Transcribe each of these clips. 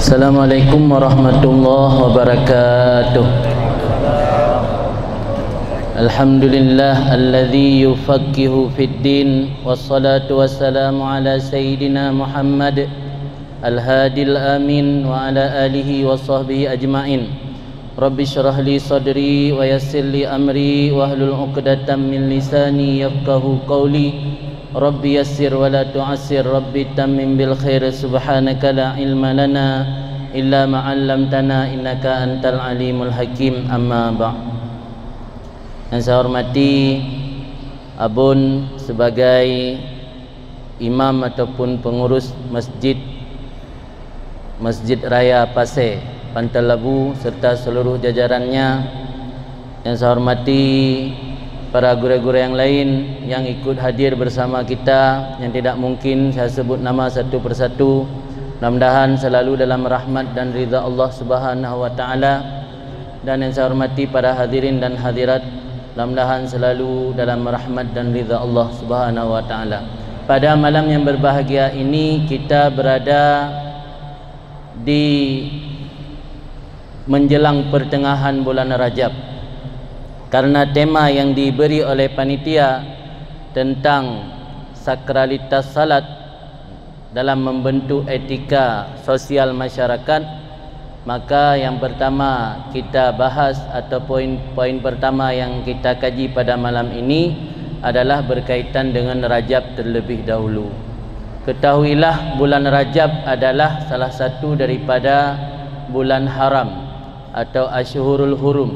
Assalamualaikum warahmatullahi wabarakatuh. Alhamdulillah alladzi yufaqihu fid din, wassalatu wassalamu ala sayyidina Muhammad al-hadil amin wa ala alihi wa sahbihi ajma'in. Rabbi syrah li sadri wa yassir li amri wahlul 'uqdatam min lisani yafqahu qawli. Rabbi yassir wa la tu'assir, Rabbi tammim bil khair, subhanaka la ilma lana illa ma 'allamtana innaka antal alimul hakim. Amma ba'. Yang saya hormati Abun sebagai imam ataupun pengurus Masjid Raya Pasir Pantai Labu serta seluruh jajarannya. Yang saya hormati para guru-guru yang lain yang ikut hadir bersama kita, yang tidak mungkin saya sebut nama satu persatu. Mudah-mudahan selalu dalam rahmat dan ridha Allah Subhanahu wa taala. Dan yang saya hormati para hadirin dan hadirat, mudah-mudahan selalu dalam rahmat dan ridha Allah Subhanahu wa taala. Pada malam yang berbahagia ini kita berada di menjelang pertengahan bulan Rajab. Karena tema yang diberi oleh panitia tentang sakralitas salat dalam membentuk etika sosial masyarakat, maka yang pertama kita bahas atau poin pertama yang kita kaji pada malam ini adalah berkaitan dengan Rajab terlebih dahulu. Ketahuilah bulan Rajab adalah salah satu daripada bulan haram atau Ashhurul Hurum.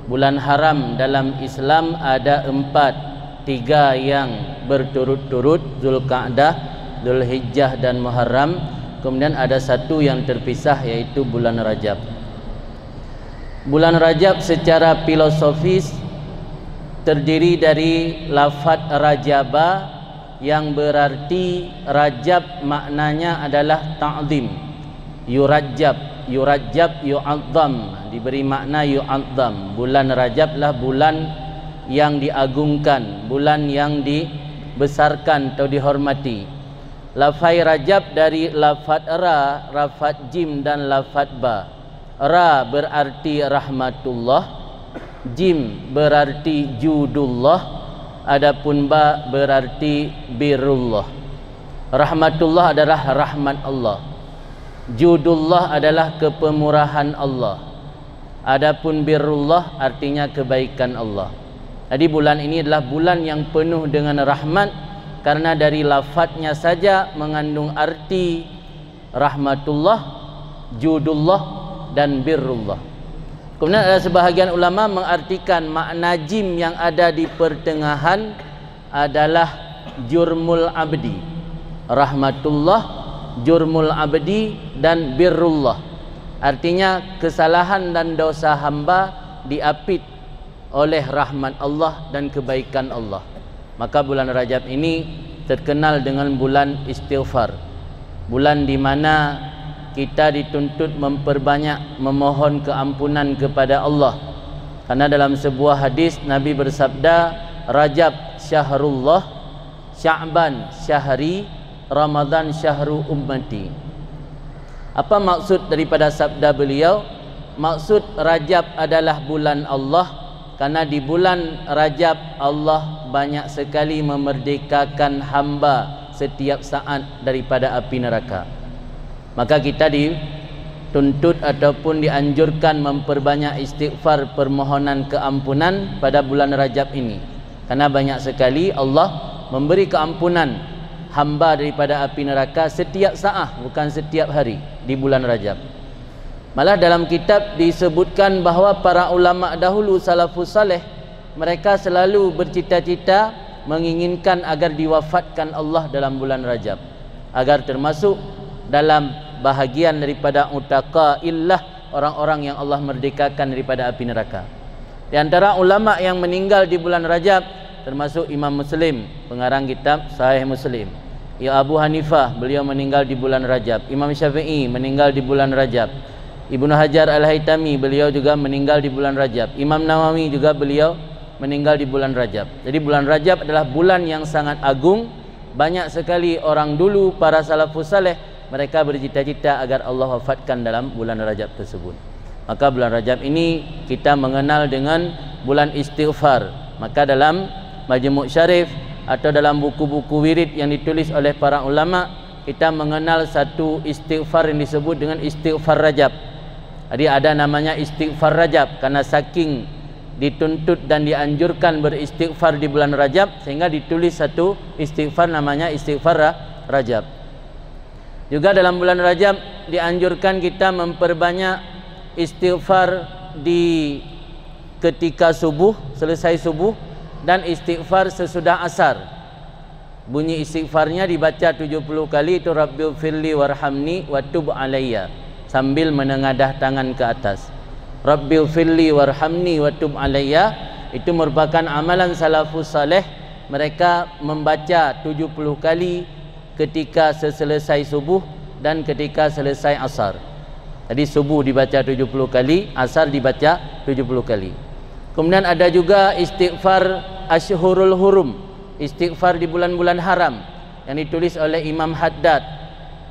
Bulan haram dalam Islam ada 3 yang berturut-turut, Zulqa'dah, Zulhijjah dan Muharram. Kemudian ada satu yang terpisah, yaitu bulan Rajab. Bulan Rajab secara filosofis terdiri dari lafaz Rajaba yang berarti Rajab maknanya adalah ta'zim. Yurajab yu'azzam, diberi makna yu'azzam. Bulan Rajab lah bulan yang diagungkan, bulan yang dibesarkan atau dihormati. Lafaz Rajab dari lafaz ra, lafaz jim dan lafaz ba. Ra berarti rahmatullah, jim berarti judullah, adapun ba berarti birrullah. Rahmatullah adalah rahmat Allah, judullah adalah kepemurahan Allah, adapun birrullah artinya kebaikan Allah. Jadi bulan ini adalah bulan yang penuh dengan rahmat, karena dari lafadznya saja mengandung arti rahmatullah, judullah dan birrullah. Kemudian ada sebahagian ulama mengartikan makna jim yang ada di pertengahan adalah jurmul abdi, rahmatullah, jurmul abdi dan birrullah. Artinya kesalahan dan dosa hamba diapit oleh rahmat Allah dan kebaikan Allah. Maka bulan Rajab ini terkenal dengan bulan istighfar, bulan di mana kita dituntut memperbanyak memohon keampunan kepada Allah. Karena dalam sebuah hadis Nabi bersabda, Rajab syahrullah, Sya'ban syahri, Ramadan syahru ummati. Apa maksud daripada sabda beliau? Maksud Rajab adalah bulan Allah, karena di bulan Rajab Allah banyak sekali memerdekakan hamba setiap saat daripada api neraka. Maka kita dituntut ataupun dianjurkan memperbanyak istighfar, permohonan keampunan pada bulan Rajab ini. Karena banyak sekali Allah memberi keampunan hamba daripada api neraka setiap saat, bukan setiap hari di bulan Rajab. Malah dalam kitab disebutkan bahawa para ulama dahulu salafus saleh, mereka selalu bercita-cita menginginkan agar diwafatkan Allah dalam bulan Rajab, agar termasuk dalam bahagian daripada utaqa illah, orang-orang yang Allah merdekakan daripada api neraka. Di antara ulama yang meninggal di bulan Rajab termasuk Imam Muslim, pengarang kitab Sahih Muslim. Ya, Abu Hanifah, beliau meninggal di bulan Rajab. Imam Syafi'i meninggal di bulan Rajab. Ibnu Hajar Al-Haytami, beliau juga meninggal di bulan Rajab. Imam Nawawi juga beliau meninggal di bulan Rajab. Jadi bulan Rajab adalah bulan yang sangat agung. Banyak sekali orang dulu, para salafus saleh, mereka bercita-cita agar Allah wafatkan dalam bulan Rajab tersebut. Maka bulan Rajab ini kita mengenal dengan bulan istighfar. Maka dalam Majmu' Syarif atau dalam buku-buku wirid yang ditulis oleh para ulama, kita mengenal satu istighfar yang disebut dengan istighfar Rajab. Jadi ada namanya istighfar Rajab karena saking dituntut dan dianjurkan beristighfar di bulan Rajab sehingga ditulis satu istighfar namanya istighfar Rajab. Juga dalam bulan Rajab dianjurkan kita memperbanyak istighfar di ketika subuh, selesai subuh, dan istighfar sesudah asar. Bunyi istighfarnya dibaca 70 kali, itu Rabbighfirli warhamni wa tub alayya, sambil menengadah tangan ke atas. Rabbighfirli warhamni wa tub alayya itu merupakan amalan salafus saleh. Mereka membaca 70 kali ketika selesai subuh dan ketika selesai asar. Jadi subuh dibaca 70 kali, asar dibaca 70 kali. Kemudian ada juga istighfar Ashhurul Hurum, istighfar di bulan-bulan haram yang ditulis oleh Imam Haddad.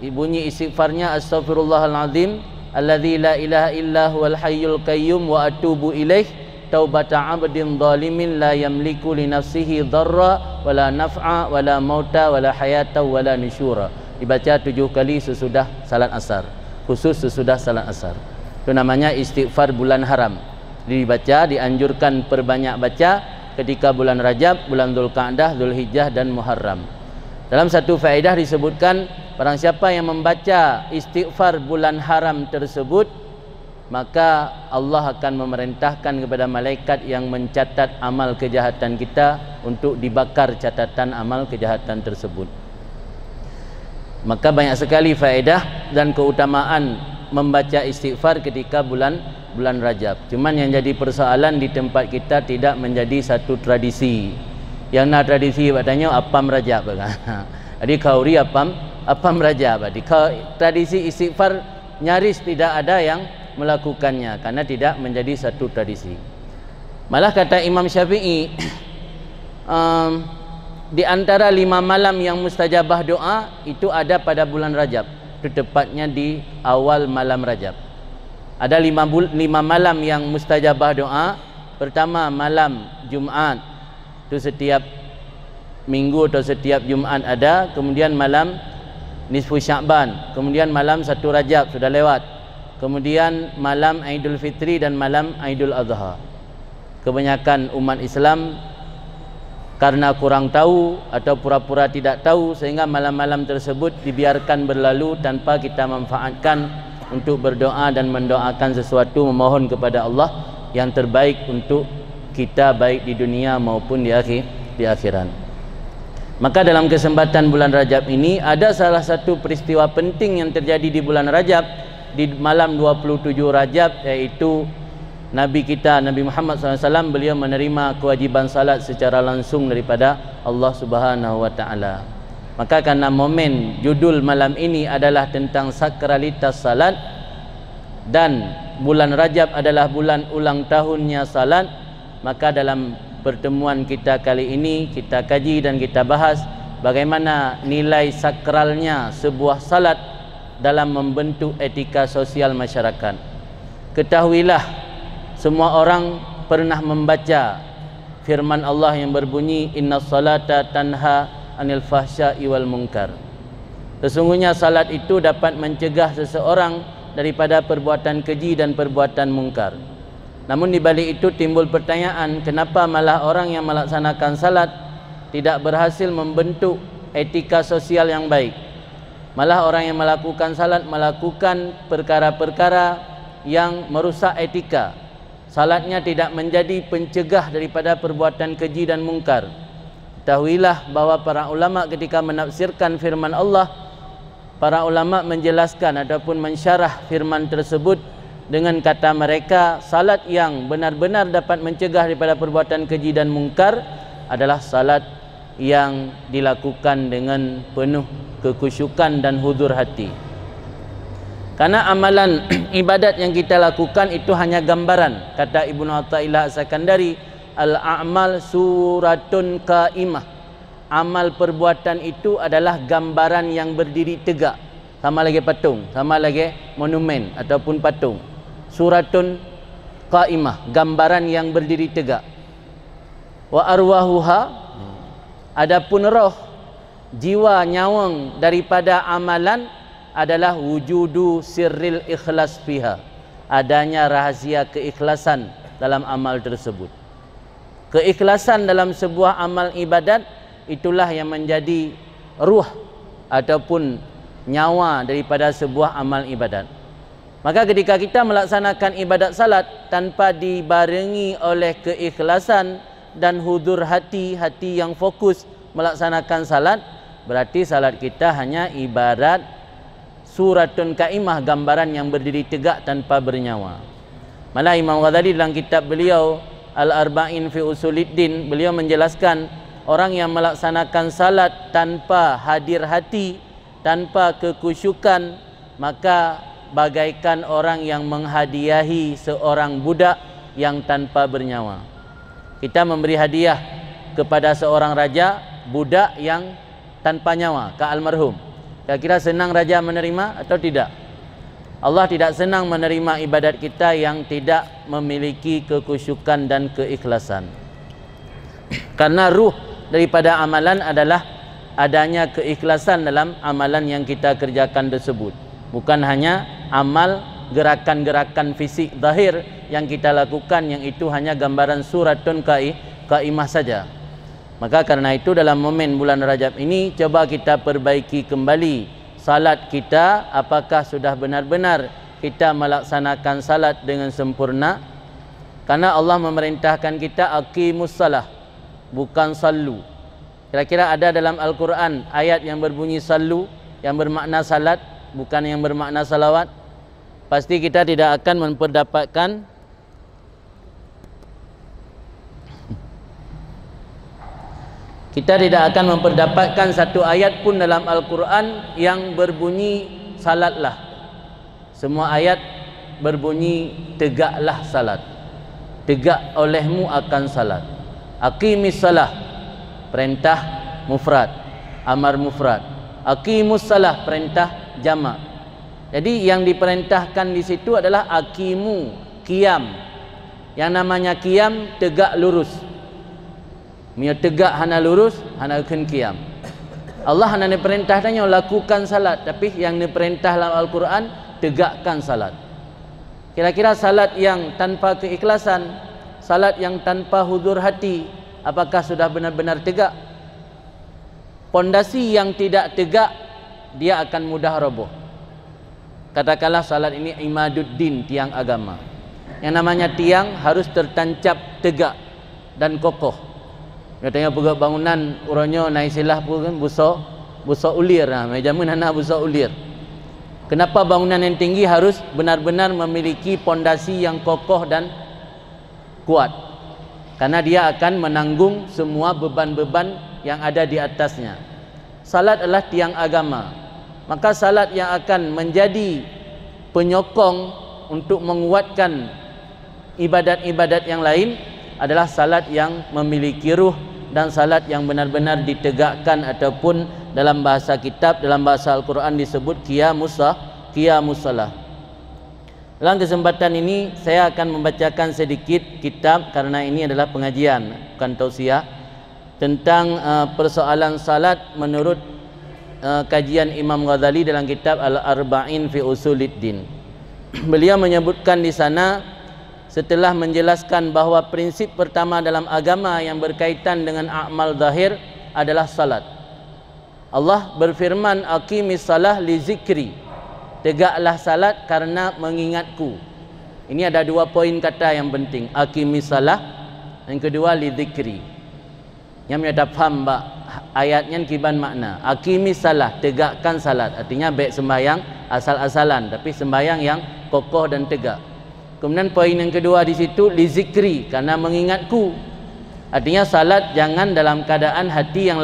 Bunyi istighfarnya Astaghfirullahaladzim alladzi la ilaha illa huwal hayyul qayyum wa atubu ilaih taubata 'abdin zalimin la yamliku li nafsihi dharra wala naf'a wala mauta wala hayata wala nusyura. Dibaca 7 kali sesudah salat asar, khusus sesudah salat asar. Itu namanya istighfar bulan haram. Dibaca, dianjurkan perbanyak baca ketika bulan Rajab, bulan Dzulqa'dah, Dzulhijjah dan Muharram. Dalam satu faedah disebutkan, barang siapa yang membaca istighfar bulan haram tersebut, maka Allah akan memerintahkan kepada malaikat yang mencatat amal kejahatan kita untuk dibakar catatan amal kejahatan tersebut. Maka banyak sekali faedah dan keutamaan membaca istighfar ketika bulan Rajab. Cuman yang jadi persoalan di tempat kita tidak menjadi satu tradisi. Yang nak tradisi katanya apam Rajab kan. Jadi kauri apam Rajab. Jadi tradisi istighfar nyaris tidak ada yang melakukannya karena tidak menjadi satu tradisi. Malah kata Imam Syafi'i, di antara 5 malam yang mustajabah doa itu ada pada bulan Rajab. Itu tepatnya di awal malam Rajab. Ada 5 malam yang mustajabah doa. Pertama malam Jumat, itu setiap minggu atau setiap Jumat ada. Kemudian malam nisfu Sya'ban, kemudian malam 1 Rajab sudah lewat, kemudian malam Aidul Fitri dan malam Aidul Adha. Kebanyakan umat Islam karena kurang tahu atau pura-pura tidak tahu sehingga malam-malam tersebut dibiarkan berlalu tanpa kita manfaatkan untuk berdoa dan mendoakan sesuatu, memohon kepada Allah yang terbaik untuk kita baik di dunia maupun di akhirat. Maka dalam kesempatan bulan Rajab ini ada salah satu peristiwa penting yang terjadi di bulan Rajab, di malam 27 Rajab, yaitu Nabi kita Nabi Muhammad SAW beliau menerima kewajiban salat secara langsung daripada Allah Subhanahu wa taala. Maka karena momen judul malam ini adalah tentang sakralitas salat dan bulan Rajab adalah bulan ulang tahunnya salat, maka dalam pertemuan kita kali ini kita kaji dan kita bahas bagaimana nilai sakralnya sebuah salat dalam membentuk etika sosial masyarakat. Ketahuilah, semua orang pernah membaca firman Allah yang berbunyi innas salata tanha anil fahsya'i wal munkar. Sesungguhnya salat itu dapat mencegah seseorang daripada perbuatan keji dan perbuatan mungkar. Namun di balik itu timbul pertanyaan, kenapa malah orang yang melaksanakan salat tidak berhasil membentuk etika sosial yang baik? Malah orang yang melakukan salat melakukan perkara-perkara yang merusak etika. Salatnya tidak menjadi pencegah daripada perbuatan keji dan mungkar. Ketahuilah bahwa para ulama ketika menafsirkan firman Allah, para ulama menjelaskan ataupun mensyarah firman tersebut dengan kata mereka, salat yang benar-benar dapat mencegah daripada perbuatan keji dan mungkar adalah salat yang dilakukan dengan penuh kekhusyukan dan hudur hati. Karena amalan ibadat yang kita lakukan itu hanya gambaran. Kata Ibnu Athaillah As-Sakandari, al-a'mal suratun qaimah. Amal perbuatan itu adalah gambaran yang berdiri tegak. sama lagi patung, sama lagi monumen ataupun patung. Suratun qaimah, gambaran yang berdiri tegak. Wa arwahuha, adapun roh, jiwa nyawang daripada amalan adalah wujudu sirril ikhlas fiha, adanya rahasia keikhlasan dalam amal tersebut. Keikhlasan dalam sebuah amal ibadat itulah yang menjadi ruh ataupun nyawa daripada sebuah amal ibadat. Maka ketika kita melaksanakan ibadat salat tanpa dibarengi oleh keikhlasan dan hudur hati yang fokus melaksanakan salat, berarti salat kita hanya ibarat suratun kaimah, gambaran yang berdiri tegak tanpa bernyawa. Malah Imam Ghazali dalam kitab beliau Al-Arba'in fi Usuluddin, beliau menjelaskan orang yang melaksanakan salat tanpa hadir hati, tanpa kekusyukan, maka bagaikan orang yang menghadiahi seorang budak yang tanpa bernyawa. Kita memberi hadiah kepada seorang raja budak yang tanpa nyawa ke almarhum. Kira-kira senang raja menerima atau tidak? Allah tidak senang menerima ibadat kita yang tidak memiliki kekusyukan dan keikhlasan. Karena ruh daripada amalan adalah adanya keikhlasan dalam amalan yang kita kerjakan tersebut. Bukan hanya amal gerakan-gerakan fisik zahir yang kita lakukan, yang itu hanya gambaran suratun kaimah saja. Maka karena itu dalam momen bulan Rajab ini coba kita perbaiki kembali salat kita, apakah sudah benar-benar kita melaksanakan salat dengan sempurna? Karena Allah memerintahkan kita aqimus salah, bukan sallu. Kira-kira ada dalam Al-Quran ayat yang berbunyi sallu, yang bermakna salat, bukan yang bermakna salawat? Pasti kita tidak akan memperdapatkan satu ayat pun dalam Al-Quran yang berbunyi salatlah. Semua ayat berbunyi tegaklah salat, tegak olehmu akan salat. Aqimis salah, perintah mufrad, amar mufrad. Aqimus salah, perintah jamak. Jadi yang diperintahkan di situ adalah aqimu, qiyam. Yang namanya qiyam tegak lurus. Mia tegak hana lurus, hana akan qiyam. Allah hana diperintahkannya lakukan salat, tapi yang diperintah dalam Al-Quran tegakkan salat. Kira-kira salat yang tanpa keikhlasan, salat yang tanpa hudur hati, apakah sudah benar-benar tegak? Pondasi yang tidak tegak, dia akan mudah roboh. Katakanlah salat ini imaduddin, tiang agama. Yang namanya tiang harus tertancap tegak dan kokoh. Katanya pegawai bangunan uronyo naisilah pun kan buso ulir, nah mejamun hana buso ulir. Kenapa bangunan yang tinggi harus benar-benar memiliki pondasi yang kokoh dan kuat? Karena dia akan menanggung semua beban-beban yang ada di atasnya. Salat adalah tiang agama. Maka salat yang akan menjadi penyokong untuk menguatkan ibadat-ibadat yang lain adalah salat yang memiliki ruh dan salat yang benar-benar ditegakkan, ataupun dalam bahasa kitab, dalam bahasa Al-Quran disebut qiyamus salah. Dalam kesempatan ini saya akan membacakan sedikit kitab, karena ini adalah pengajian bukan tausiah, tentang persoalan salat menurut kajian Imam Ghazali dalam kitab Al-Arba'in fi Usuluddin. Beliau menyebutkan di sana, setelah menjelaskan bahawa prinsip pertama dalam agama yang berkaitan dengan amal zahir adalah salat. Allah berfirman, aqimis salah li zikri, tegaklah salat karena mengingatku. Ini ada dua poin kata yang penting, aqimis salah, yang kedua li zikri. Yang ada faham ayatnya kiban makna. Aqimis salah, tegakkan salat, artinya baik sembahyang asal-asalan, tapi sembahyang yang kokoh dan tegak. Kemudian poin yang kedua di situ li zikri, karena mengingatku. Artinya salat jangan dalam keadaan hati yang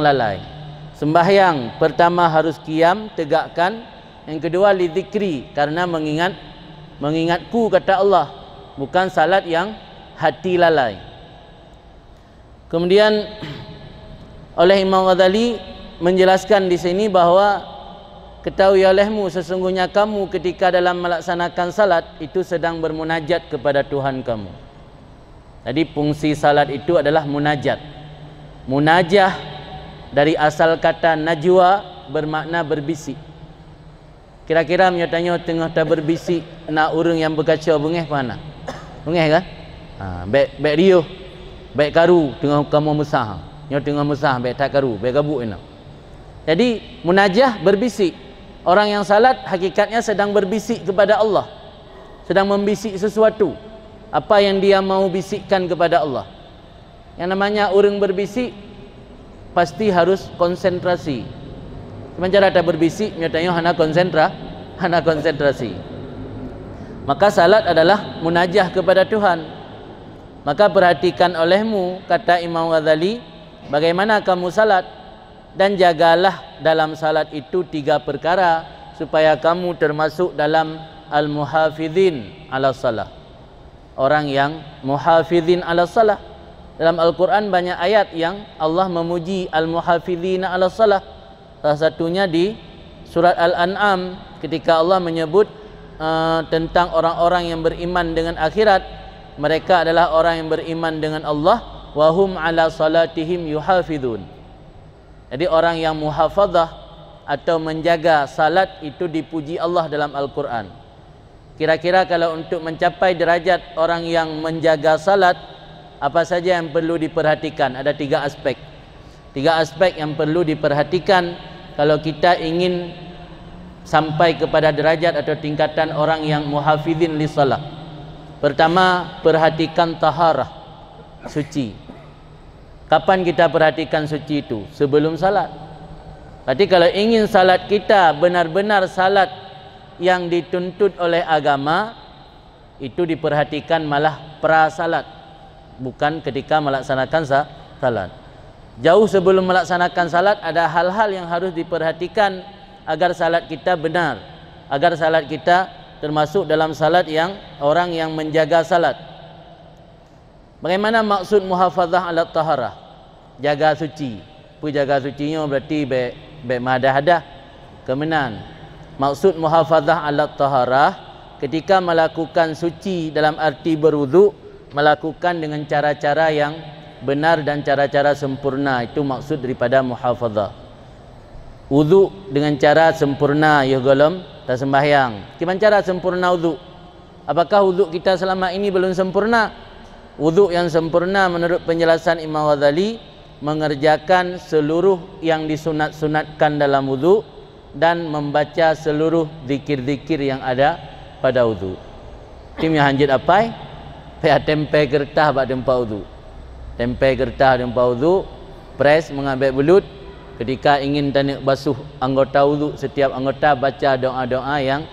lalai. Sembahyang pertama harus qiyam, tegakkan. Yang kedua li zikri, karena mengingatku kata Allah, bukan salat yang hati lalai. Kemudian oleh Imam Ghazali menjelaskan di sini bahawa ketahui olehmu sesungguhnya kamu ketika dalam melaksanakan salat itu sedang bermunajat kepada Tuhan kamu. Jadi fungsi salat itu adalah munajat. Munajah dari asal kata najwa bermakna berbisik. Kira-kira menyatanya tengah tak berbisik nak urang yang berkaca bengih mana? Bengih kan? Baik riuh, baik karu tengah kamu mesah. Nyo tengah mesah baik tak karu, baik gabuk enak. Jadi munajah berbisik. Orang yang salat hakikatnya sedang berbisik kepada Allah. Sedang membisik sesuatu. Apa yang dia mau bisikkan kepada Allah. Yang namanya orang berbisik pasti harus konsentrasi. Cuma cara tak berbisik nyatanya hana konsentrasi. Maka salat adalah munajah kepada Tuhan. Maka perhatikan olehmu, kata Imam Ghazali, bagaimana kamu salat, dan jagalah dalam salat itu 3 perkara supaya kamu termasuk dalam al-muhafizin ala salah. Orang yang muhafizin ala salah. Dalam Al-Quran banyak ayat yang Allah memuji al-muhafizin ala salah. Salah satunya di surat Al-An'am ketika Allah menyebut tentang orang-orang yang beriman dengan akhirat. Mereka adalah orang yang beriman dengan Allah, wa hum ala salatihim yuhafizun. Jadi orang yang muhafazah atau menjaga salat itu dipuji Allah dalam Al-Quran. Kira-kira kalau untuk mencapai derajat orang yang menjaga salat, apa saja yang perlu diperhatikan? Ada 3 aspek. 3 aspek yang perlu diperhatikan kalau kita ingin sampai kepada derajat atau tingkatan orang yang muhafizin li salat. Pertama, perhatikan taharah, suci. Kapan kita perhatikan suci itu? Sebelum salat. Berarti kalau ingin salat kita benar-benar salat yang dituntut oleh agama, itu diperhatikan malah prasalat, bukan ketika melaksanakan salat. Jauh sebelum melaksanakan salat ada hal-hal yang harus diperhatikan agar salat kita benar, agar salat kita termasuk dalam salat yang orang yang menjaga salat. Bagaimana maksud muhafazah ala taharah? Jaga suci. Pu jaga sucinya berarti baik madah-hadah kemenan. Maksud muhafazah ala taharah ketika melakukan suci dalam arti berwuduk, melakukan dengan cara-cara yang benar dan cara-cara sempurna. Itu maksud daripada muhafazah. Wuduk dengan cara sempurna ya golem tak sembahyang. Gimana cara sempurna wuduk? Apakah wuduk kita selama ini belum sempurna? Wuduk yang sempurna menurut penjelasan Imam Ghazali mengerjakan seluruh yang disunat-sunatkan dalam wuduk dan membaca seluruh zikir-zikir yang ada pada wuduk. Tim yang hanjit apai? Pihak tempe gertah bak dempa wuduk. Tempe gertah dempa wuduk, pres mengambil belut. Ketika ingin tanik basuh anggota wuduk, setiap anggota baca doa-doa yang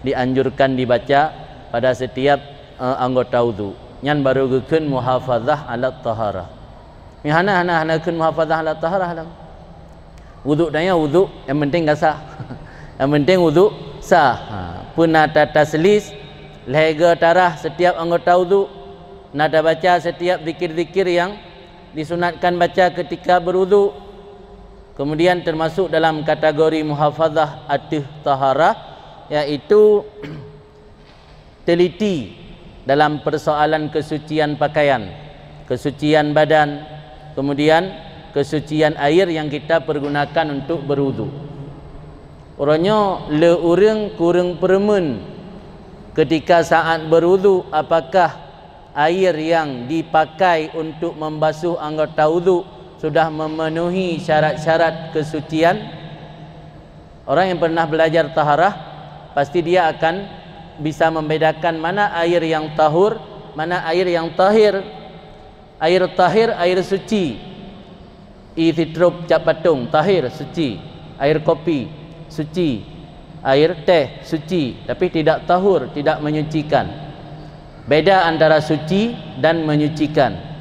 dianjurkan dibaca pada setiap anggota wuduk. Nyan baru gekeun muhafazah ala taharah. Ni hana keun muhafazah ala taharah lah. Wuduk daya wuduk yang penting enggak sah. Yang penting wuduk sah. Pun nada taslis, lega tarah setiap anggota wuduk, nada baca setiap zikir-zikir yang disunatkan baca ketika berwuduk. Kemudian termasuk dalam kategori muhafazah atih taharah, yaitu teliti dalam persoalan kesucian pakaian, kesucian badan, kemudian kesucian air yang kita pergunakan untuk berwudu. Orangnya le urang kurang peremen ketika saat berwudu, apakah air yang dipakai untuk membasuh anggota wudu sudah memenuhi syarat-syarat kesucian. Orang yang pernah belajar taharah pasti dia akan bisa membedakan mana air yang tahur, mana air yang tahir. Air tahir, air suci. Ithitrub cap patung, tahir, suci. Air kopi, suci. Air teh, suci. Tapi tidak tahur, tidak menyucikan. Beda antara suci dan menyucikan.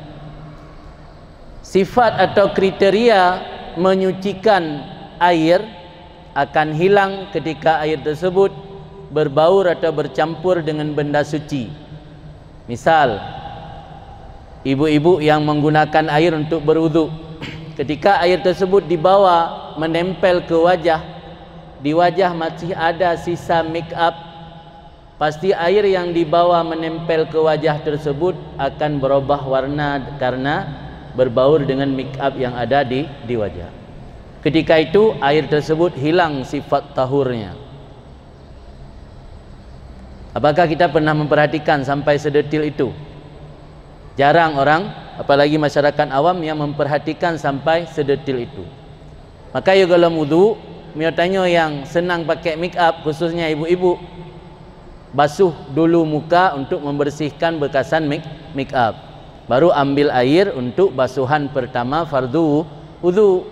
Sifat atau kriteria menyucikan air akan hilang ketika air tersebut berbaur atau bercampur dengan benda suci. Misal, ibu-ibu yang menggunakan air untuk berwudu, ketika air tersebut dibawa menempel ke wajah, di wajah masih ada sisa make up, pasti air yang dibawa menempel ke wajah tersebut akan berubah warna karena berbaur dengan make up yang ada di wajah. Ketika itu air tersebut hilang sifat tahurnya. Apakah kita pernah memperhatikan sampai sedetil itu? Jarang orang, apalagi masyarakat awam yang memperhatikan sampai sedetil itu. Maka ya kalau wudu, mio tanya yang senang pakai make up, khususnya ibu-ibu, basuh dulu muka untuk membersihkan bekasan make up. Baru ambil air untuk basuhan pertama fardu wudu.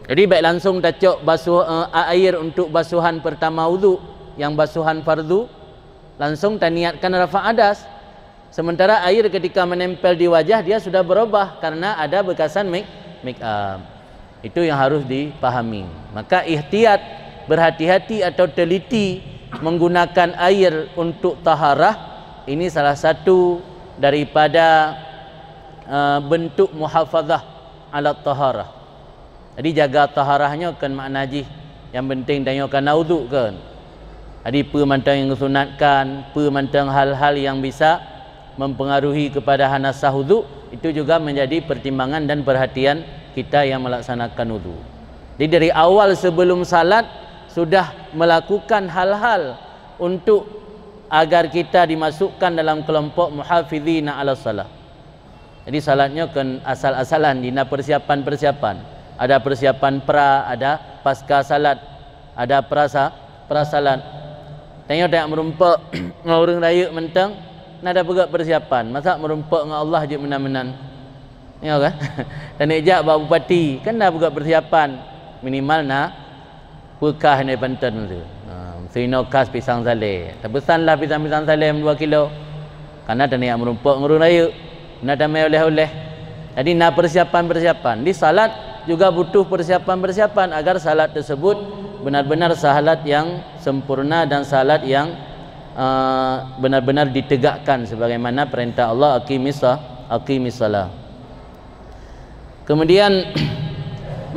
Jadi baik langsung tacok basuh air untuk basuhan pertama wudu, yang basuhan fardu, langsung taniatkan rafa' adas. Sementara air ketika menempel di wajah dia sudah berubah karena ada bekasan make up. Itu yang harus dipahami. Maka ihtiyat, berhati-hati atau teliti menggunakan air untuk taharah, ini salah satu daripada bentuk muhafazah ala taharah. Jadi jaga taharahnya kan makna jih. Yang penting tanyakan wudu kan. Jadi pemantang yang sunatkan, pemantang hal-hal yang bisa mempengaruhi kepada hanasah wudu, itu juga menjadi pertimbangan dan perhatian kita yang melaksanakan wudu. Jadi dari awal sebelum salat sudah melakukan hal-hal untuk agar kita dimasukkan dalam kelompok muhafizina ala salah. Jadi salatnya kan asal-asalan, dina persiapan-persiapan. Ada persiapan pra, ada pasca salat, ada prasalat. Tengok merumpak ngurung raya mentang, nada pegak persiapan. Masa merumpak dengan Allah je menan-menan. Ya kan? Dan ejak bawa bupati, kan dah pegak persiapan. Minimal nak pekah ni Banten tu. Sino kas pisang saleh. Tebesanlah pisang-pisang saleh 2 kilo. Karena tanya merumpak ngurung raya. Nak damai oleh-oleh. Jadi nak persiapan-persiapan. Di salat juga butuh persiapan-persiapan agar salat tersebut benar-benar salat yang sempurna dan salat yang benar-benar ditegakkan sebagaimana perintah Allah, aqimissalah. Kemudian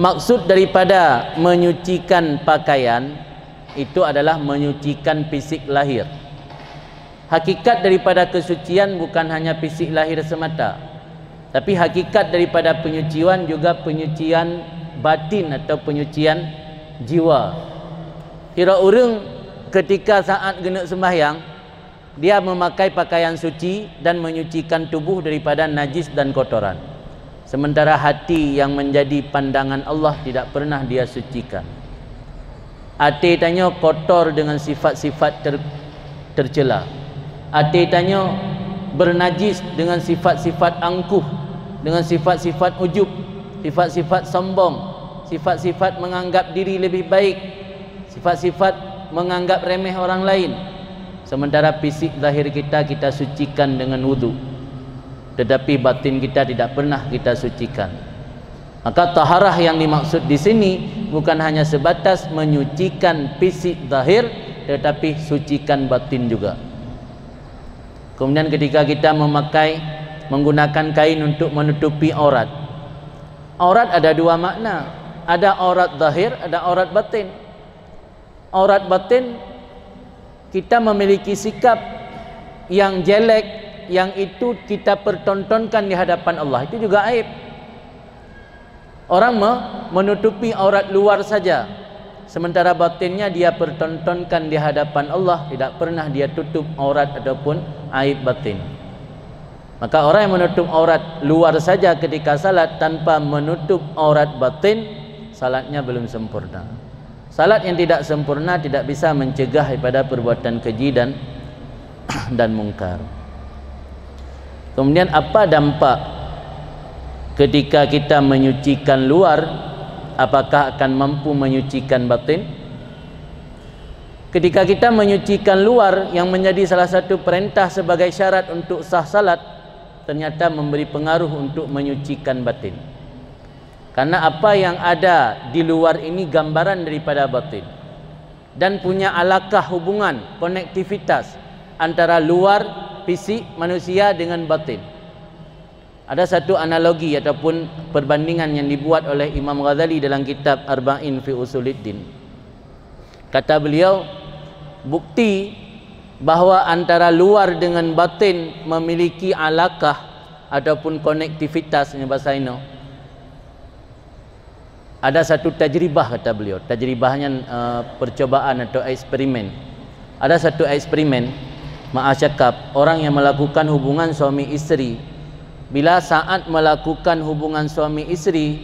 maksud daripada menyucikan pakaian itu adalah menyucikan fisik lahir. Hakikat daripada kesucian bukan hanya fisik lahir semata, tapi hakikat daripada penyucian juga penyucian batin atau penyucian jiwa. Kira orang ketika saat kena sembahyang, dia memakai pakaian suci dan menyucikan tubuh daripada najis dan kotoran. Sementara hati yang menjadi pandangan Allah tidak pernah dia sucikan. Hati tanya kotor dengan sifat-sifat tercela. Hati tanya bernajis dengan sifat-sifat angkuh, dengan sifat-sifat ujub, sifat-sifat sombong, sifat-sifat menganggap diri lebih baik, sifat-sifat menganggap remeh orang lain. Sementara fisik zahir kita sucikan dengan wudu, tetapi batin kita tidak pernah kita sucikan. Maka taharah yang dimaksud di sini bukan hanya sebatas menyucikan fisik zahir, tetapi sucikan batin juga. Kemudian ketika kita menggunakan kain untuk menutupi aurat, aurat ada 2 makna. Ada aurat zahir, ada aurat batin. Aurat batin kita memiliki sikap yang jelek, yang itu kita pertontonkan di hadapan Allah, itu juga aib. Orang menutupi aurat luar saja, sementara batinnya dia pertontonkan di hadapan Allah, tidak pernah dia tutup aurat ataupun aib batin. Maka orang yang menutup aurat luar saja ketika salat tanpa menutup aurat batin, salatnya belum sempurna. Salat yang tidak sempurna tidak bisa mencegah daripada perbuatan keji dan mungkar. Kemudian apa dampak ketika kita menyucikan luar? Apakah akan mampu menyucikan batin? Ketika kita menyucikan luar, yang menjadi salah satu perintah sebagai syarat untuk sah salat, ternyata memberi pengaruh untuk menyucikan batin. Karena apa yang ada di luar ini gambaran daripada batin, dan punya alakah hubungan, konektivitas antara luar fisik manusia dengan batin. Ada satu analogi ataupun perbandingan yang dibuat oleh Imam Ghazali dalam kitab Arba'in fi Usuluddin. Kata beliau, bukti bahawa antara luar dengan batin memiliki alaqah ataupun konektivitas ini bahasa Ino. Ada satu tajribah, kata beliau. Tajribahnya percobaan atau eksperimen. Ada satu eksperimen, ma'asyakab, orang yang melakukan hubungan suami isteri. Bila saat melakukan hubungan suami isteri,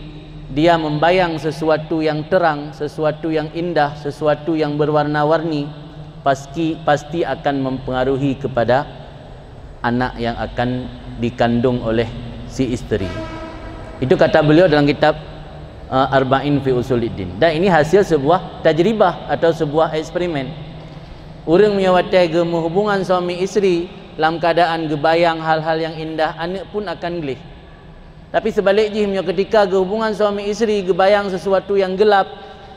dia membayang sesuatu yang terang, sesuatu yang indah, sesuatu yang berwarna-warni, pasti akan mempengaruhi kepada anak yang akan dikandung oleh si isteri. Itu kata beliau dalam kitab Arba'in fi Usuluddin. Dan ini hasil sebuah tajribah atau sebuah eksperimen. Orang menyawatai hubungan suami isteri dalam keadaan gebayang hal-hal yang indah, anak pun akan gelih. Tapi sebaliknya ketika hubungan suami isteri gebayang sesuatu yang gelap,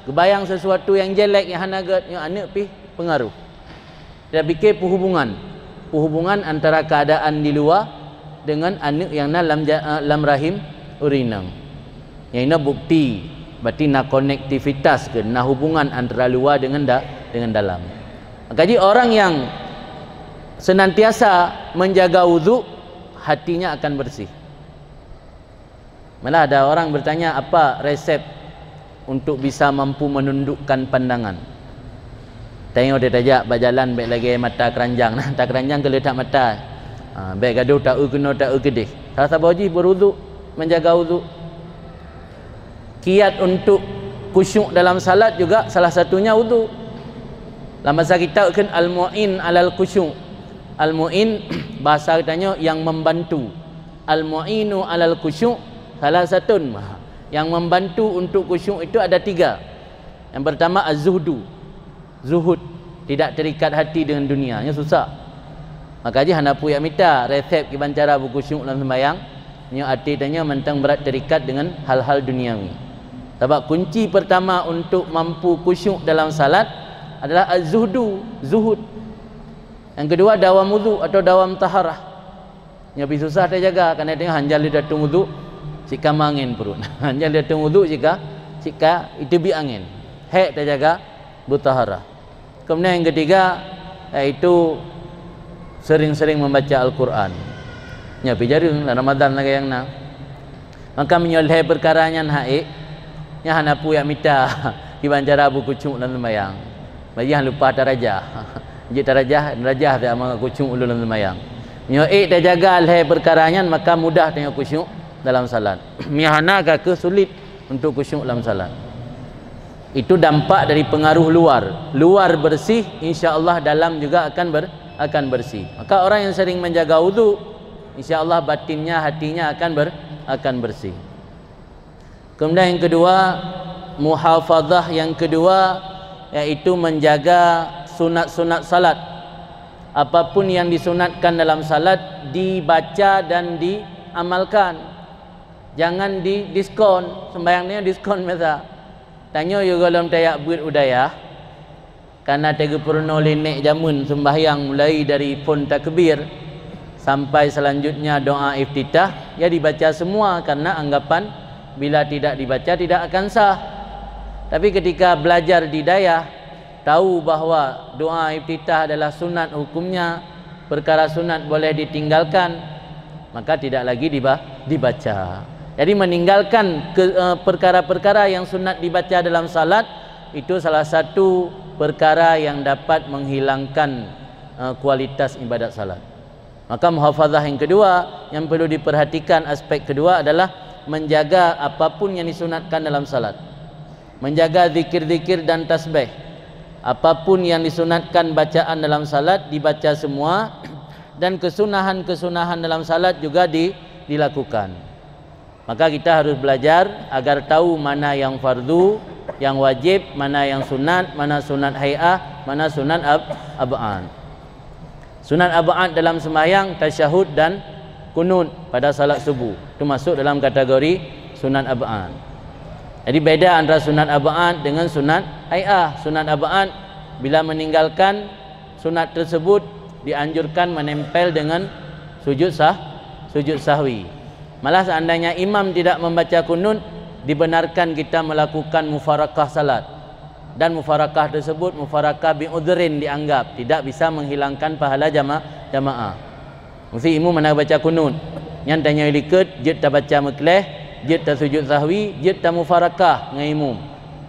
gebayang sesuatu yang jelek, yang hanagat, yang anak pi pengaruh. Dia fikir hubungan antara keadaan di luar dengan anak yang dalam rahim urinang. Yang ini bukti berarti nak konektivitas ke, nak hubungan antara luar dengan dalam. Jadi orang yang senantiasa menjaga wudu, hatinya akan bersih. Malah ada orang bertanya, apa resep untuk bisa mampu menundukkan pandangan? Tengok dia tajak berjalan baik lagi mata keranjang. Mata keranjang ke letak mata. Baik gaduh tak kena tak kedih. Salah satu wajib berwuduk, menjaga wuduk. Kiat untuk khusyuk dalam salat juga salah satunya wuduk. Dalam bahasa kita kan al-mu'in alal khusyuk. Al-mu'in bahasa katanya yang membantu. Al-mu'inu alal khusyuk salah satu yang membantu untuk khusyuk itu ada 3. Yang pertama az-zuhdu. Zuhud, tidak terikat hati dengan dunia. Ini susah. Maka aja hanapu ya minta resep kiban cara berkhusyuk dalam sembahyang. Ini hati tanya mentang berat terikat dengan hal-hal duniawi. Sebab kunci pertama untuk mampu khusyuk dalam salat adalah az-zuhdu, zuhud. Yang kedua dawam wudu atau dawam taharah. Yang lebih susah dia jaga kerana tengok hanjal dia datung wudu, sika mangin perut. Hanjal dia datung wudu sika itu bi angin. Hek dia jaga bertaharah. Kemudian yang ketiga iaitu sering-sering membaca Al-Quran. Ya pijaru Ramadan lagi yang nak. Maka menyoleh perkaranya haik nya hanapu ya mita kiban cara buku cung dalam sembahyang. Bagi yang lupa darajah. Jadi darajah dia amal kusyuk ulun dalam sembahyang. Nyo dia jaga alhe perkaranya maka mudah tengok kusyuk dalam salat. Mihana ke sulit untuk kusyuk dalam salat. Itu dampak dari pengaruh luar. Luar bersih, insya-Allah dalam juga akan bersih. Maka orang yang sering menjaga wudu, insya-Allah batinnya, hatinya akan bersih. Kemudian yang kedua, muhafazah yang kedua yaitu menjaga sunat-sunat salat. Apapun yang disunatkan dalam salat dibaca dan diamalkan. Jangan didiskon, sembahyangnya diskon masa. Tanya juga dalam tayak buat udaya. Karena 30 lenek jamun sembahyang mulai dari pun takbir sampai selanjutnya doa iftitah, ya dibaca semua karena anggapan bila tidak dibaca tidak akan sah. Tapi ketika belajar di dayah, tahu bahawa doa iftitah adalah sunat hukumnya, perkara sunat boleh ditinggalkan, maka tidak lagi dibaca. Jadi meninggalkan perkara-perkara yang sunat dibaca dalam salat itu salah satu perkara yang dapat menghilangkan kualitas ibadat salat. Maka muhafazah yang kedua yang perlu diperhatikan, aspek kedua adalah menjaga apapun yang disunatkan dalam salat. Menjaga zikir-zikir dan tasbih. Apapun yang disunatkan bacaan dalam salat dibaca semua, dan kesunahan-kesunahan dalam salat juga dilakukan. Maka kita harus belajar agar tahu mana yang fardu, yang wajib, mana yang sunat, mana sunat hay'ah, mana sunat ab'an. Sunat ab'an dalam sembahyang, tasyahud dan kunut pada salat subuh. Itu masuk dalam kategori sunat ab'an. Jadi beda antara sunat ab'an dengan sunat hay'ah. Sunat ab'an bila meninggalkan sunat tersebut dianjurkan menempel dengan sujud sahwi. Malah seandainya imam tidak membaca kunut, dibenarkan kita melakukan mufarakah salat. Dan mufarakah tersebut mufarakah bi'udhrin dianggap tidak bisa menghilangkan pahala jamaah. Mesti imam mana baca kunut. Yang tanya liket, jid tak baca mekleh, jid tak sujud sahwi, jid tak mufarakah dengan imam.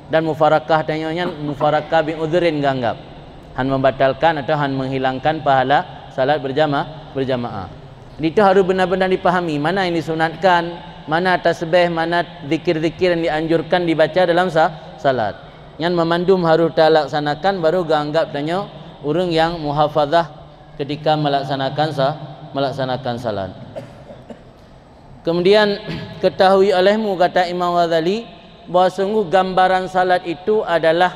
Dan mufarakah tanyanya mufarakah bi'udhrin dianggap. Han membatalkan atau han menghilangkan pahala salat berjamaah. Itu harus benar-benar dipahami mana yang disunatkan, mana tasbih, mana zikir-zikir yang dianjurkan dibaca dalam salat. Yang memandum harus dilaksanakan baru ganggap tanya orang yang muhafazah ketika melaksanakan salat. Kemudian ketahui olehmu, kata Imam Ghazali, bahawa sungguh gambaran salat itu adalah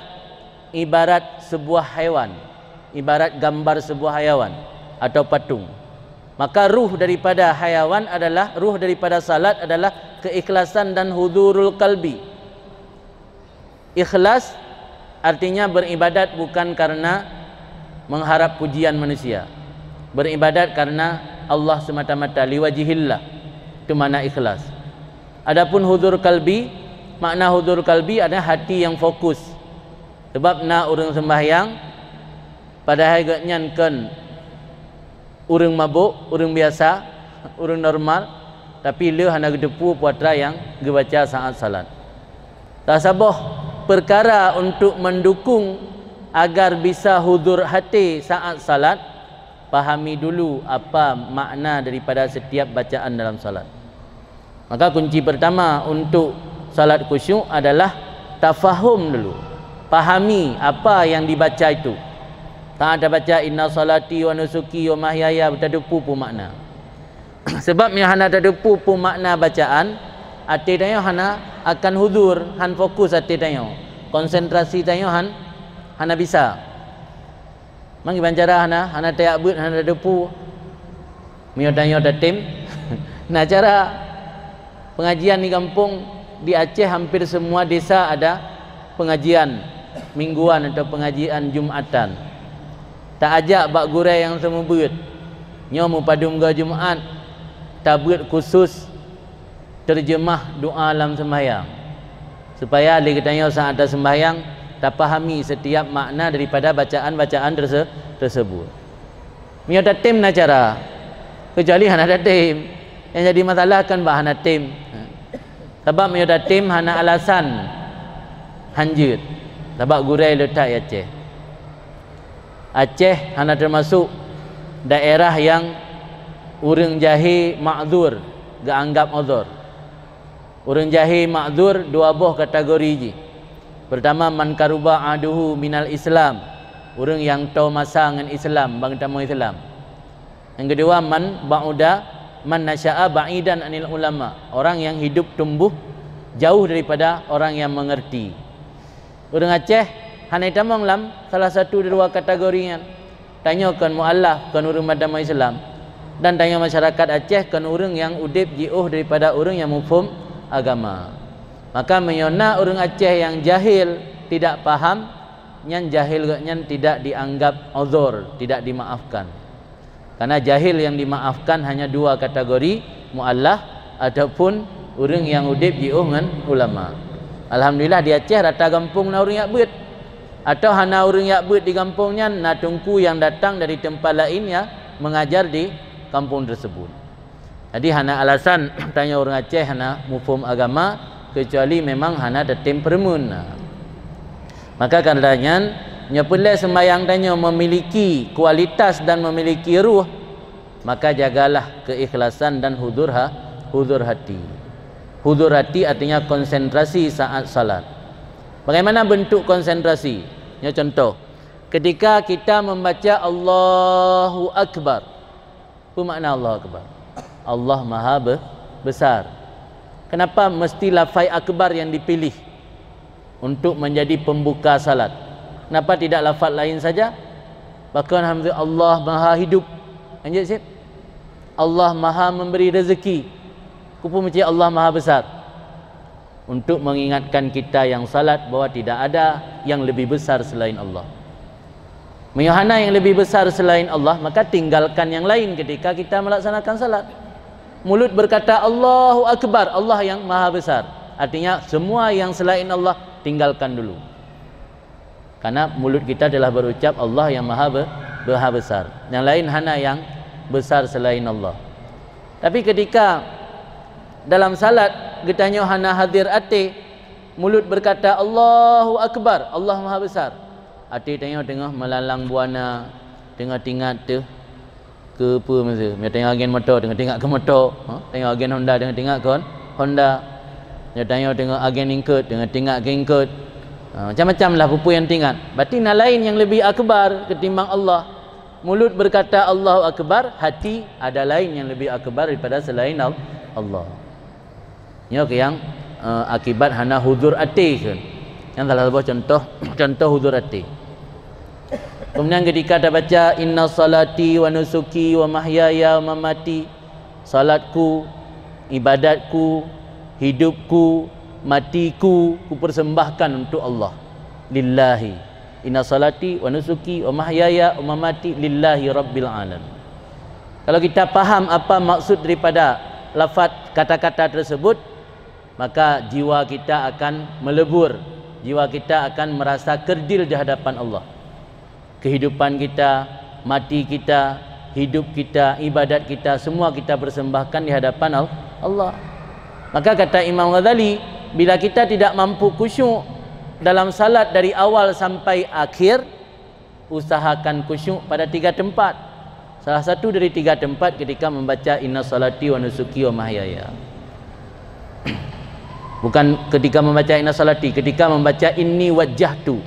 ibarat sebuah haiwan, ibarat gambar sebuah haiwan atau patung. Maka ruh daripada haiwan adalah, ruh daripada salat adalah keikhlasan dan hudurul qalbi. Ikhlas artinya beribadat bukan karena mengharap pujian manusia, beribadat karena Allah semata-mata, liwajihillah. Itu makna ikhlas. Adapun hudur qalbi, makna hudur qalbi adalah hati yang fokus. Sebab nak orang sembahyang padahal nyankan orang mabuk, orang biasa, orang normal, tapi le hana gedepu puatra yang gebaca saat salat. Tak sabah perkara untuk mendukung agar bisa hudur hati saat salat, pahami dulu apa makna daripada setiap bacaan dalam salat. Maka kunci pertama untuk salat khusyuk adalah tafahum dulu. Pahami apa yang dibaca itu. Tak ada baca inna salati wa nusuki wa mahyaya bertadupu pun makna. Sebab yang hana tadupu pun makna bacaan, hati tayo hana akan hudur, han fokus hati tayo. Konsentrasi tayo hana bisa. Mangi bancara hana tayak but, hana tadupu. Mio tayo datim. Nah, cara pengajian di kampung di Aceh hampir semua desa ada pengajian mingguan atau pengajian Jumatan. Tak ajak bak gurai yang semua beut. Nyo mu padum ga Jumaat. Tak beut khusus terjemah doa dalam sembahyang. Supaya dia katanya saat ada sembahyang tak pahami setiap makna daripada bacaan-bacaan tersebut. Mio datim na cara. Kecuali hana datim. Yang jadi masalah kan bah hana tim. Sebab mio datim hana alasan hanjut. Sebab gurai letak ya Aceh. Aceh hana termasuk daerah yang orang jahil ma'zur, gak anggap uzur. Orang jahil ma'zur dua buah kategori ji. Pertama, man karuba aduhu minal Islam, orang yang tahu masa dengan Islam, bang tamu Islam. Yang kedua, man nasya'a ba'idan anil ulama, orang yang hidup tumbuh jauh daripada orang yang mengerti. Orang Aceh hana tamang lam salah satu dari dua kategorinya. Tanyakan muallaf kan orang madam Islam, dan tanya masyarakat Aceh kan orang yang udip jiuh daripada orang yang mufhum agama. Maka menyona orang Aceh yang jahil tidak paham, yang jahil yang tidak dianggap uzur, tidak dimaafkan. Karena jahil yang dimaafkan hanya dua kategori, muallaf ataupun orang yang udip jiuh dengan ulama. Alhamdulillah di Aceh rata kampung na orang yak beut. Atau hana orang yak beut di kampungnya na tungku yang datang dari tempat lain ya mengajar di kampung tersebut. Jadi hana alasan tanya orang Aceh hana mufhum agama, kecuali memang hana ada temperamen. Maka karenanya nyepelai sembahyang tanya memiliki kualitas dan memiliki ruh, maka jagalah keikhlasan dan hudur hati. Hudur hati artinya konsentrasi saat salat. Bagaimana bentuk konsentrasi? Ya, contoh, ketika kita membaca Allahu Akbar. Apa makna Allahu Akbar? Allah Maha Besar. Kenapa mesti lafaz akbar yang dipilih untuk menjadi pembuka salat? Kenapa tidak lafaz lain saja? Bahkan alhamdulillah Allah Maha hidup. Lanjut sip. Allah Maha memberi rezeki. Kupu macam Allah Maha Besar, untuk mengingatkan kita yang salat bahawa tidak ada yang lebih besar selain Allah. Menyahana yang lebih besar selain Allah, maka tinggalkan yang lain ketika kita melaksanakan salat. Mulut berkata Allahu Akbar, Allah yang Maha Besar. Artinya semua yang selain Allah tinggalkan dulu. Karena mulut kita telah berucap Allah yang maha besar. Yang lain hana yang besar selain Allah. Tapi ketika dalam salat kita tanya hana hadir ati, mulut berkata Allahu Akbar, Allah maha besar. Hati tengah-tengah melalang buana, tengah tingat tu ke apa masa. Dia tengok agen motor, tengah tingkat ke motor. Tengok agen Honda, tengah tingkat ke Honda. Dia tengok agen ingkut, tengah tingkat ke ingkut. Macam-macam lah pupu yang tingkat. Berarti nak lain yang lebih akbar ketimbang Allah. Mulut berkata Allahu Akbar, hati ada lain yang lebih akbar daripada selain Allah. Ini yang akibat hana hudur ati kan. Yang salah satu contoh hudur ati. Kemudian ketika kita baca inna salati wa nusuki wa mahyaya wa mamati, salatku, ibadatku, hidupku, matiku ku persembahkan untuk Allah. Lillahi. Inna salati wa nusuki wa mahyaya wa mamati lillahi rabbil alamin. Kalau kita faham apa maksud daripada lafaz kata-kata tersebut, maka jiwa kita akan melebur, jiwa kita akan merasa kerdil di hadapan Allah. Kehidupan kita, mati kita, hidup kita, ibadat kita, semua kita persembahkan di hadapan Allah. Maka kata Imam Ghazali, bila kita tidak mampu khusyuk dalam salat dari awal sampai akhir, usahakan khusyuk pada 3 tempat. Salah satu dari 3 tempat ketika membaca inna salati wa nusuki wa mahyaya. Bukan ketika membaca inna salati, ketika membaca inni wajjahtu,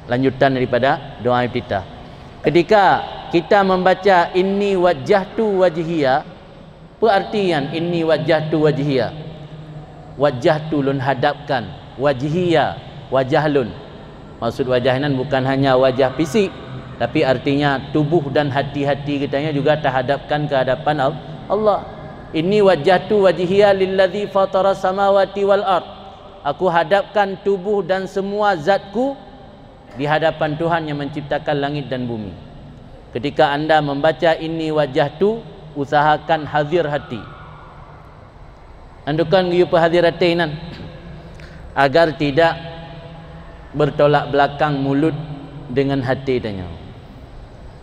lanjutan daripada doa iftitah. Ketika kita membaca inni wajjahtu wajhiya, apa artian inni wajjahtu wajhiya? Wajjahtu lun hadapkan, wajhiya wajah lun. Maksud wajah nan bukan hanya wajah fisik, tapi artinya tubuh dan hati-hati kita juga terhadapkan ke hadapan Allah. Inni wajjahtu wajhiya lilladzi fatara samawati wal ard. Aku hadapkan tubuh dan semua zatku di hadapan Tuhan yang menciptakan langit dan bumi. Ketika anda membaca inni wajjahtu, usahakan hadir hati. Andukan giyu hadir hati nan agar tidak bertolak belakang mulut dengan hati tanya.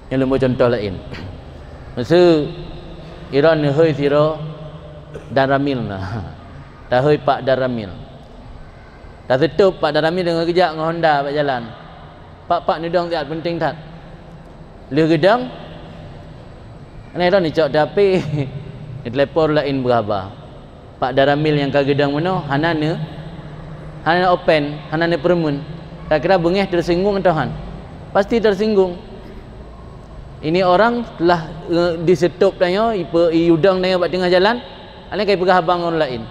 Yang lembu contoh lain. Masa Iran hoi siro daramil lah. Dah hoi Pak Daramil. Dah tutup Pak Daramil dengan kejap dengan Honda pak jalan. Pak ni dong tiap penting tak. Le gedang. Ani dah ni cok dapi. Ni telefon lain berapa. Pak Daramil yang ka gedang mana? Hanana open, hanana permun. Kira-kira bengih tersinggung Tuhan. Pasti tersinggung. Ini orang telah disetup tanya, udang tanya buat tengah jalan, ana kai pegah abang orang lain.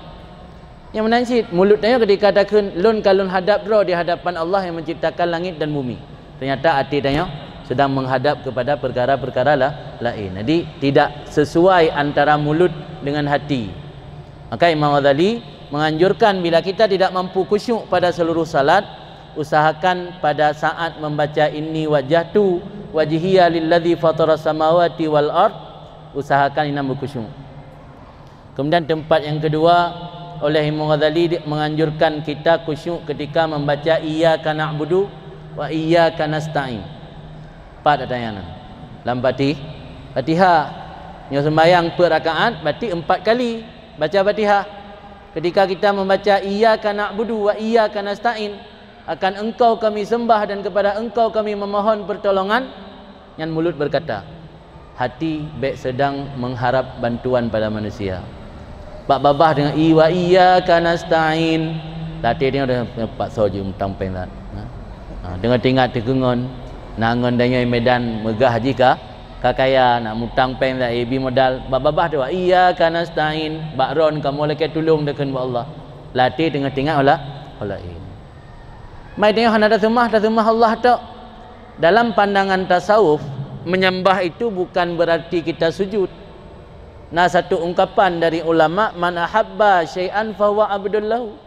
Yang menansit mulut tanya ketika katakan lun kalun hadap draw di hadapan Allah yang menciptakan langit dan bumi. Ternyata hati tanya sedang menghadap kepada perkara-perkara lain. Jadi tidak sesuai antara mulut dengan hati. Maka Imam Ghazali menganjurkan bila kita tidak mampu khusyuk pada seluruh salat, usahakan pada saat membaca inni wajjahtu wajhiya lilladzi fatara samawati wal ard, usahakan inam khusyuk. Kemudian tempat yang kedua, oleh Imam Ghazali menganjurkan kita khusyuk ketika membaca iyyaka na'budu wa iyyaka nasta'in. 4 adanya dalam Fatihah. Yang sembahyang per rakaat berarti 4 kali baca Fatihah. Ketika kita membaca iyyaka na'budu wa iyyaka nasta'in, akan engkau kami sembah dan kepada engkau kami memohon pertolongan, yang mulut berkata, hati baik sedang mengharap bantuan pada manusia. Pak babah dengan wa iyyaka nasta'in, latih dia dah pak soju mentang pengat. Dengan tingkat tegengon, nangon danya medan megah jika kakaya nak mutang pen dah ebi modal. Pak babah tu wa iyyaka nasta'in, bakron kamu leke tolong dekan Allah. Latih dengan tingkat Allah. Mai tengok hana dah sembah Allah tak. Dalam pandangan tasawuf, menyembah itu bukan berarti kita sujud. Nah, satu ungkapan dari ulama, man ahabba syai'an fa huwa abdullahu.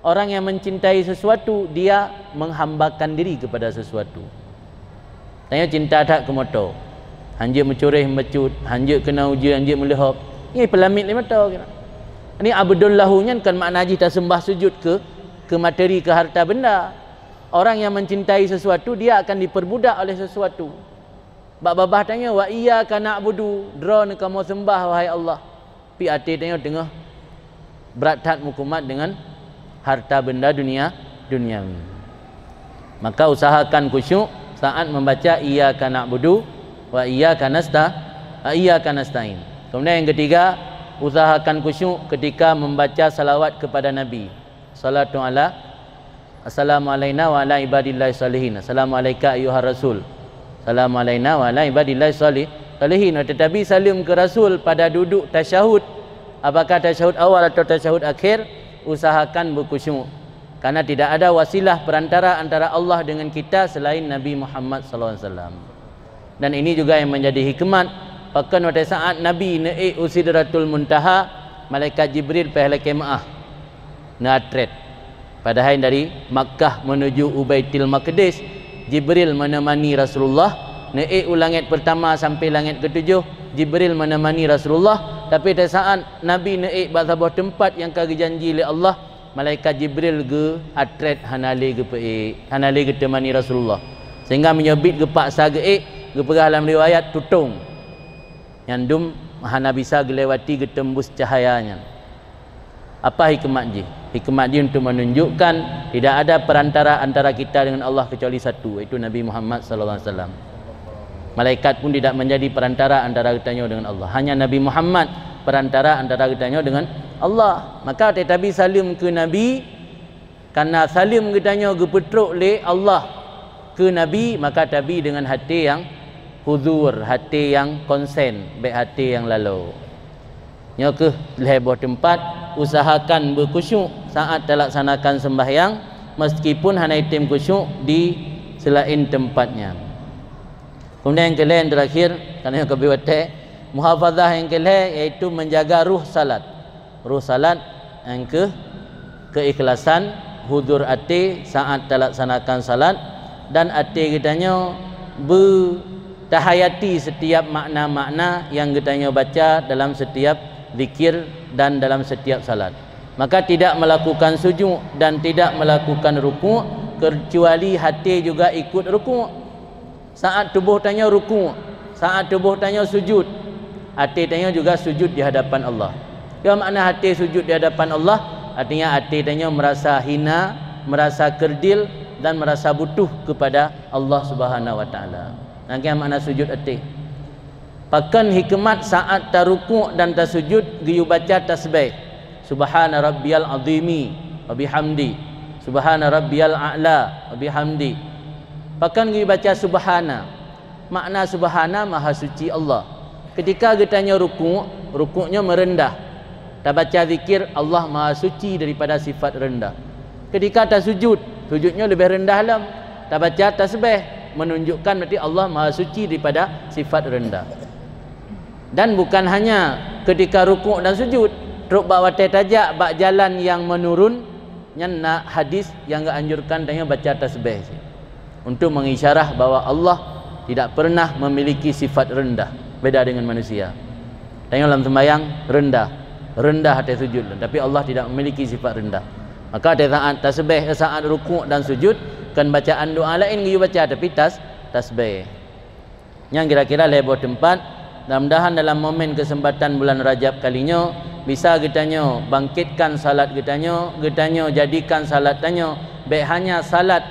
Orang yang mencintai sesuatu, dia menghambakan diri kepada sesuatu. Tanya cinta tak ke motor. Hanjir mencurih mecut, hanjir kena uji, hanjir melehop. Ini pelamit lima motor. Ini abdullahu nya kan makna haji tak sembah sujud ke materi, ke harta benda. Orang yang mencintai sesuatu, dia akan diperbudak oleh sesuatu. Babah tanya, wa iyyaka na'budu, drone kamu sembah wahai Allah. Pi hati tanya tengah berat hat mukumat dengan harta benda duniawi. Maka usahakan khusyuk saat membaca iyyaka na'budu wa iyyaka nasta'in. Kemudian yang ketiga, usahakan khusyuk ketika membaca salawat kepada Nabi. Salatu ala Assalamu alaina wa ala ibadillahi salihin. Assalamu alayka ayyuhar rasul. Assalamu alaina wa ala ibadillahi salihin. Tetapi salim ke Rasul pada duduk tasyahud, apakah tasyahud awal atau tasyahud akhir, usahakan berkhusyuk. Karena tidak ada wasilah perantara antara Allah dengan kita selain Nabi Muhammad SAW. Dan ini juga yang menjadi hikmat. Bahkan pada saat Nabi naik Sidratul Muntaha, malaikat Jibril pergi kemah natret. Padahal dari Makkah menuju Baitul Maqdis, Jibril menemani Rasulullah. Naik langit pertama sampai langit ketujuh, Jibril menemani Rasulullah. Tapi pada saat Nabi naik ke sebuah tempat yang kagak janji oleh Allah, malaikat Jibril ge atret hanale ge peik, hanale ge temani Rasulullah. Sehingga menyebut ge paksa ge ge perah dalam riwayat tutung. Nyandum hana bisa gelewati ge tembus cahayanya. Apa hikmat ji? Hikmat dia untuk menunjukkan tidak ada perantara antara kita dengan Allah kecuali satu, iaitu Nabi Muhammad SAW. Malaikat pun tidak menjadi perantara antara kitanya dengan Allah. Hanya Nabi Muhammad perantara antara kitanya dengan Allah. Maka tetapi salim ke Nabi, karena salim kitanya gepetruk oleh Allah ke Nabi, maka Nabi dengan hati yang huzur, hati yang konsen, baik hati yang lalu. Nya ke lebuh tempat, usahakan berkhusyuk saat terlaksanakan sembahyang, meskipun hanya itim khusyuk di selain tempatnya. Kemudian yang kelima yang terakhir, kerana yang kebiwate, muhafazah yang kelima iaitu menjaga ruh salat. Ruh salat yang keikhlasan, huzur hati saat terlaksanakan salat, dan hati kitanya bertahayati setiap makna-makna yang kitanya baca dalam setiap zikir dan dalam setiap salat. Maka tidak melakukan sujud dan tidak melakukan rukuk kecuali hati juga ikut rukuk. Saat tubuh tanya rukuk, saat tubuh tanya sujud, hati tanya juga sujud di hadapan Allah. Yang makna hati sujud di hadapan Allah, artinya hati tanya merasa hina, merasa kerdil dan merasa butuh kepada Allah Subhanahu wa taala. Yang makna sujud hati. Pakan hikmat saat tarukuk dan tasujud giyu baca tasbih. Subhana rabbiyal azimi wa bihamdi. Subhana rabbiyal a'la wa bihamdi. Pakan giyu baca subhana. Makna subhana maha suci Allah. Ketika kitanya rukuk, rukuknya merendah. Tak baca zikir Allah maha suci daripada sifat rendah. Ketika tasujud, sujudnya lebih rendah dalam. Tak baca tasbih menunjukkan berarti Allah maha suci daripada sifat rendah. Dan bukan hanya ketika rukuk dan sujud, teruk bak watai tajak bak jalan yang menurun, nak hadis yang enggak anjurkan tanya baca tasbih untuk mengisyarah bahwa Allah tidak pernah memiliki sifat rendah, beda dengan manusia. Tanya dalam sembahyang rendah hati sujud, tapi Allah tidak memiliki sifat rendah. Maka pada saat tasbih, saat rukuk dan sujud, kan bacaan doa lain you baca, tapi tasbih. Yang kira-kira lebar tempat. Mudah-mudahan dalam momen kesempatan bulan Rajab kalinya bisa kitanya bangkitkan salat kitanya jadikan salat tanya baik hanya salat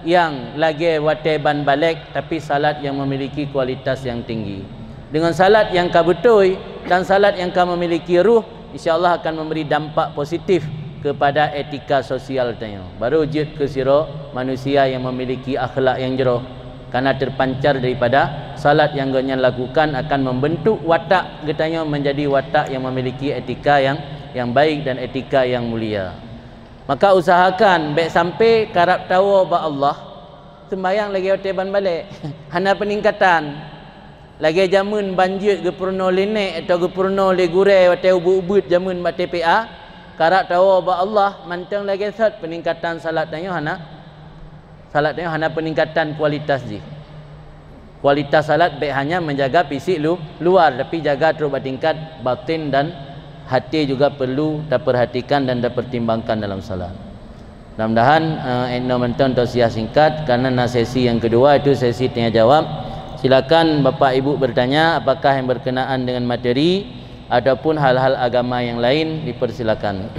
yang lagi wateban balik, tapi salat yang memiliki kualitas yang tinggi. Dengan salat yang kabutui dan salat yang memiliki ruh, insya-Allah akan memberi dampak positif kepada etika sosial tanya. Baru wujud ke sira manusia yang memiliki akhlak yang jero. Karena terpancar daripada salat yang ganya lakukan akan membentuk watak getanya menjadi watak yang memiliki etika yang baik dan etika yang mulia. Maka usahakan baik sampai karab tahu ba Allah sembayang lagi oteban balik. Hana peningkatan. Lagi jamun banjir ge purno lenek atau ge purno le gure atau ubut jamun ba TPA, karab tahu ba Allah mantang lagi sat peningkatan salat tanya hana. Salatnya hanya peningkatan kualitas ji. Kualitas salat baik hanya menjaga fisik luar, tapi jaga terus tingkat batin dan hati juga perlu diperhatikan dan dipertimbangkan dalam salat. Mudah-mudahan Edno menonton tausiah singkat, karena sesi yang kedua itu sesi tanya jawab. Silakan Bapak Ibu bertanya apakah yang berkenaan dengan materi ataupun hal-hal agama yang lain, dipersilakan.